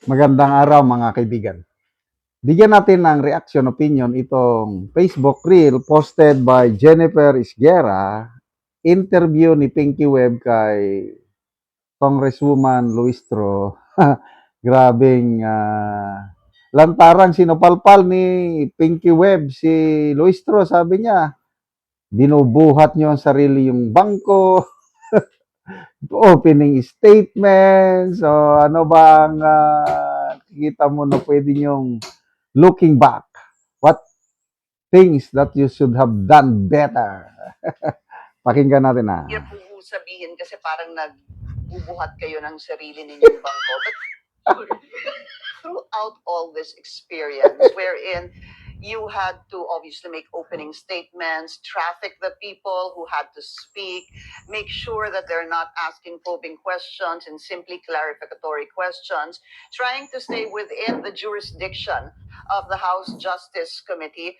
Magandang araw mga kaibigan. Bigyan natin ng reaction opinion itong Facebook Reel posted by Jennifer Isguera, interview ni Pinky Webb kay Congresswoman Luistro. Grabing lantarang sinupalpal ni Pinky Webb si Luistro, sabi niya, binubuhat niyo ang sarili yung bangko, opening statements, so ano ba ang kita mo na pwede niyong looking back, what things that you should have done better? Pakinggan natin na. Hirap po sabihin kasi parang nagbubuhat kayo ng sarili ninyong bangko. But throughout all this experience, wherein you had to obviously make opening statements, traffic the people who had to speak, make sure that they're not asking probing questions and simply clarificatory questions, trying to stay within the jurisdiction of the House Justice Committee.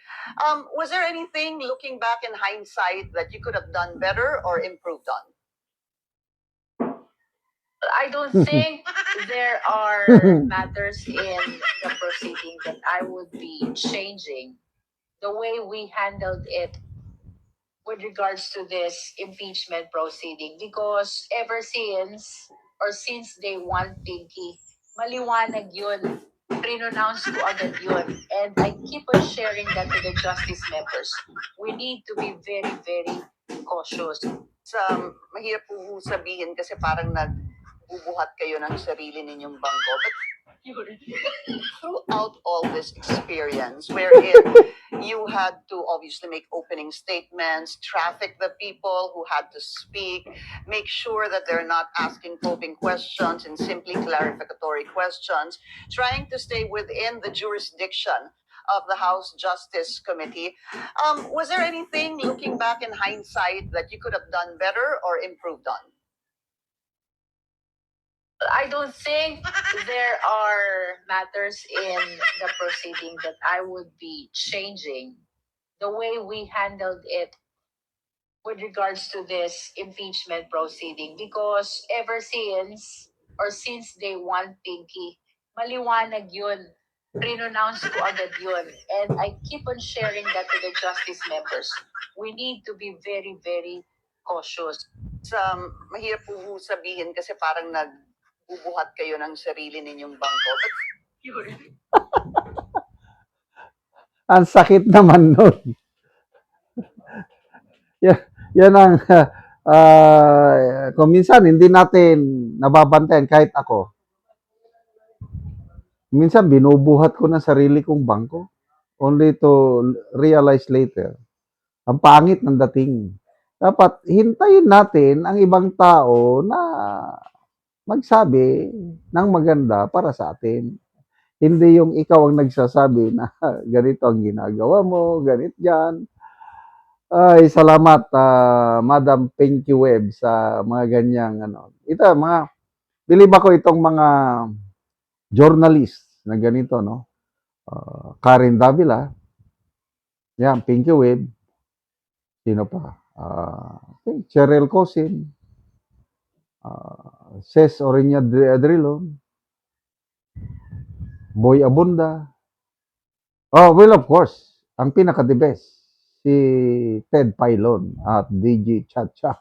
Was there anything, looking back in hindsight, that you could have done better or improved on? I don't think there are matters in the proceeding that I would be changing the way we handled it with regards to this impeachment proceeding, because ever since or since day one, Pinky, maliwanag yun. Renounce ko agad yun. And I keep on sharing that to the justice members. We need to be very, very cautious. Mahirap po sabihin kasi parang nagbubuhat kayo ng sarili ninyong bangko. But throughout all this experience, wherein you had to obviously make opening statements, traffic the people who had to speak, make sure that they're not asking probing questions and simply clarificatory questions, trying to stay within the jurisdiction of the House Justice Committee. Was there anything, looking back in hindsight, that you could have done better or improved on? I don't think there are matters in the proceeding that I would be changing the way we handled it with regards to this impeachment proceeding, because ever since or since day one, Pinky, maliwanag yun. Renounce ko agad yun. And I keep on sharing that to the justice members. We need to be very, very cautious. Mahirap po sabihin kasi parang nagbubuhat kayo ng sarili ninyong bangko. But Ang sakit naman nun. Yan ang kung minsan hindi natin nababantayan, kahit ako. Minsan binubuhat ko na sarili kong bangko only to realize later. Ang pangit ng dating. Dapat hintayin natin ang ibang tao na magsabi ng maganda para sa atin. Hindi yung ikaw ang nagsasabi na ganito ang ginagawa mo, ganit yan. Ay, salamat, Madam Pinky Webb sa mga ganyang ano. Ito, believe ako itong mga journalist na ganito, no? Karen Davila, yan, Pinky Webb, sino pa? Cheryl Cosin, Ces Oriña Adrilon, Boy Abunda. Oh, well, of course, ang pinaka-the best, si Ted Pailon at DJ Chacha.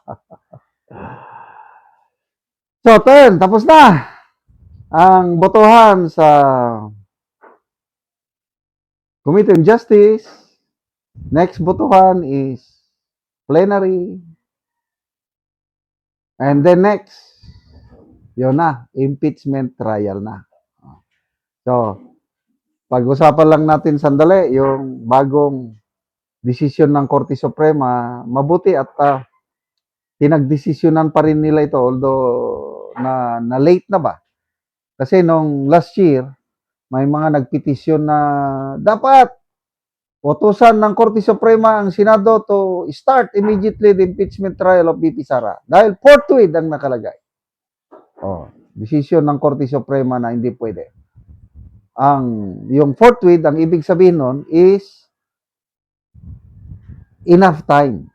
So, tapos na ang botohan sa Committee on Justice. Next botohan is plenary. And then next, yun na, impeachment trial na. So, pag-usapan lang natin sandali yung bagong desisyon ng Korte Suprema. Mabuti at pinagdesisyonan pa rin nila ito, although na late na ba? Kasi nung last year, may mga nagpetisyon na dapat utusan ng Korte Suprema ang Senado to start immediately the impeachment trial of VP Sara. Dahil forthwith ang nakalagay. Desisyon ng Korte Suprema na hindi pwede. Yung forthwith, ang ibig sabihin nun is enough time.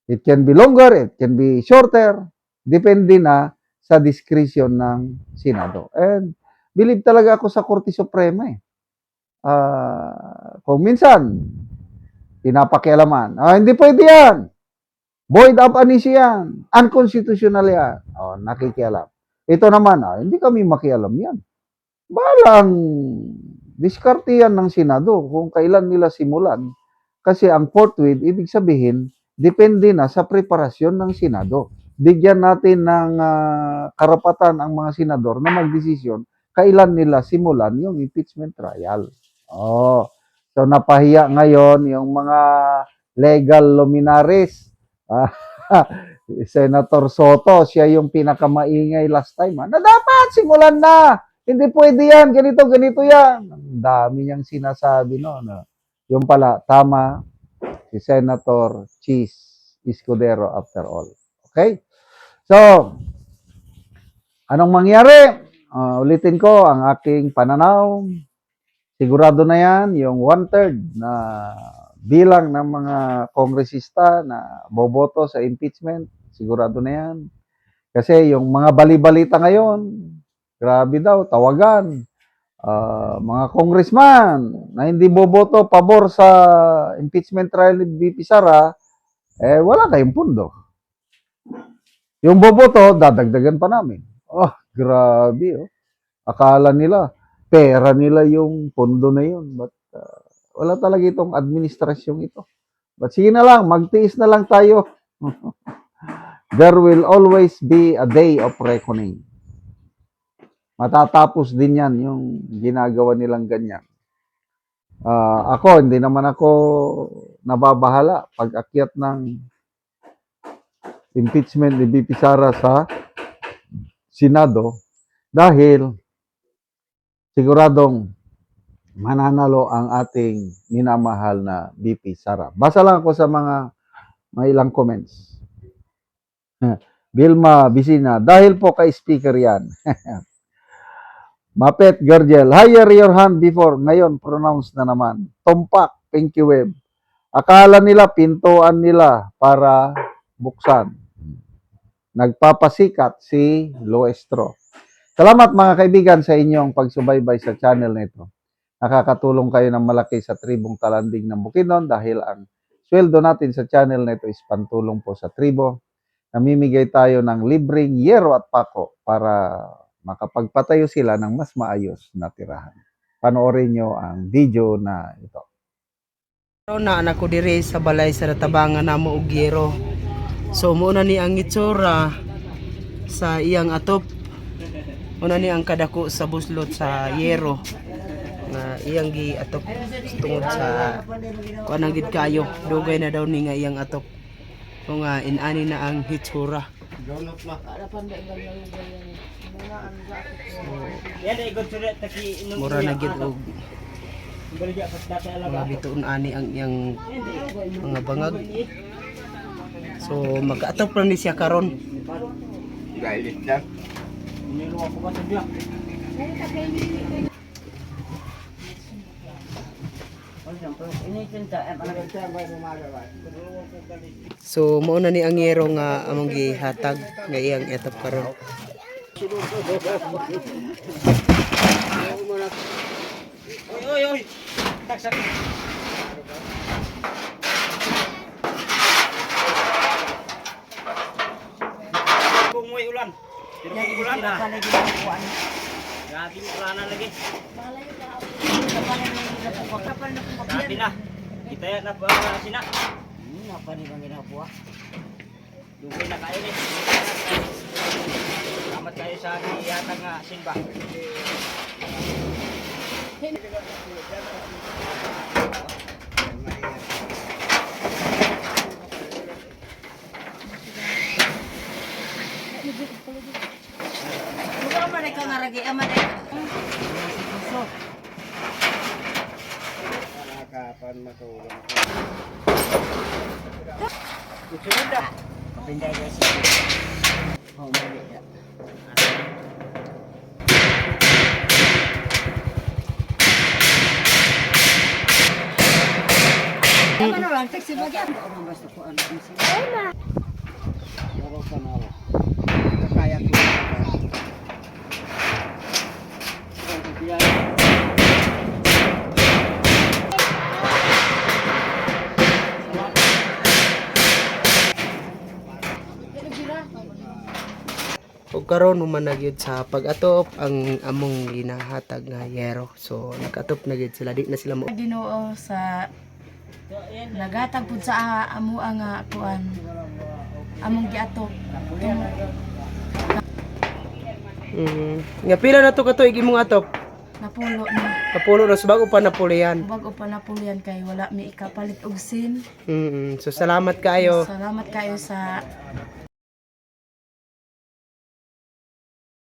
It can be longer, it can be shorter, depende na sa discretion ng Senado. And believe talaga ako sa Korte Suprema eh. Kung minsan, pinapakialaman, hindi pwede yan. Void ab initio yan. Unconstitutional yan. Nakikialam. Ito naman, hindi kami makialam yan. Balang diskarte yan ng Senado kung kailan nila simulan. Kasi ang forthwith, ibig sabihin, depende na sa preparasyon ng Senado. Bigyan natin ng karapatan ang mga senador na magdesisyon kailan nila simulan yung impeachment trial. So napahiya ngayon yung mga legal luminaries. Senator Soto, siya yung pinakamaingay last time. Na dapat simulan na. Hindi pwede yan, ganito yan. Ang dami niyang sinasabi no. Yung pala, tama si Senator Cheese Escudero after all. Okay? So, anong mangyari? Ulitin ko ang aking pananaw. Sigurado na yan, yung 1/3 na bilang ng mga kongresista na boboto sa impeachment, sigurado na yan. Kasi yung mga bali-balita ngayon, grabe daw, tawagan. Mga congressman na hindi boboto pabor sa impeachment trial ni VP Sara, wala kayong pundo. Yung boboto, dadagdagan pa namin. Grabe. Akala nila, pera nila yung pundo na yun. But wala talaga itong administrasyong ito. But sige na lang, magtiis na lang tayo. There will always be a day of reckoning. Matatapos din yan yung ginagawa nilang ganyan. Ako, hindi naman ako nababahala pag akyat ng impeachment ni VP Sara sa Senado dahil siguradong mananalo ang ating minamahal na VP Sara. Basa lang ako sa mga ilang comments. Vilma Bisina, dahil po kay speaker yan. Mapet Gergel, higher your hand before. Ngayon, pronounce na naman. Tumpak, Pinky Web. Akala nila, pintuan nila para buksan. Nagpapasikat si Loestro. Salamat mga kaibigan sa inyong pagsubaybay sa channel nito. Nakakatulong kayo ng malaki sa tribong Talanding ng Bukidnon dahil ang sweldo natin sa channel nito is pantulong po sa tribo. Namimigay tayo ng libreng yero at pako para makapagpatayo sila ng mas maayos na tirahan. Panoorin nyo ang video na ito. Na anak ko dire sa balay sa Tabangan na mo og yero. So muna ni ang itsura sa iyang atop. Muna ni ang kadako sa buslot sa yero na iyang gi atop tungod sa kuanang gid kayo. Dugay na daw ni nga iyang atop. Kung inani na ang itsura. Mura na gid og mga bituon ani ang iyang mga bangag. So mag-atop lang ni siya karon. Galit lang. So mao na ni ang yero nga among gihatag nga iyang atop karon. Oy. Taksak. Kumoy ulan. Ulan na. Grabe ulan na lagi. Grabe na. Kita ya na ba sina? Apa ni bang ginawa? Dugay na kayo ni. Salamat kayo sa gihatag nga simba. Bukan mereka ngaragi aman eh. Kapan matulog? Susunod na. Kapinday guys. Oh, mali. Ano lang taxi ba yan? Basta ko ano sih. Laro ka na. Kaya ko. ug karon human na gyud sa pag-atop ang among ginahatag nga yero. So nag-atop na gyud sila, di na sila mo. Ginoo sa nagatag pud sa amo ang kuan among giatok. Nga pila na to katuig imong atop? Napulo na. Napulo na, so bago pa napulian. Bago pa napulian kay wala mi ikapalit og sin. So salamat kayo. Salamat kayo sa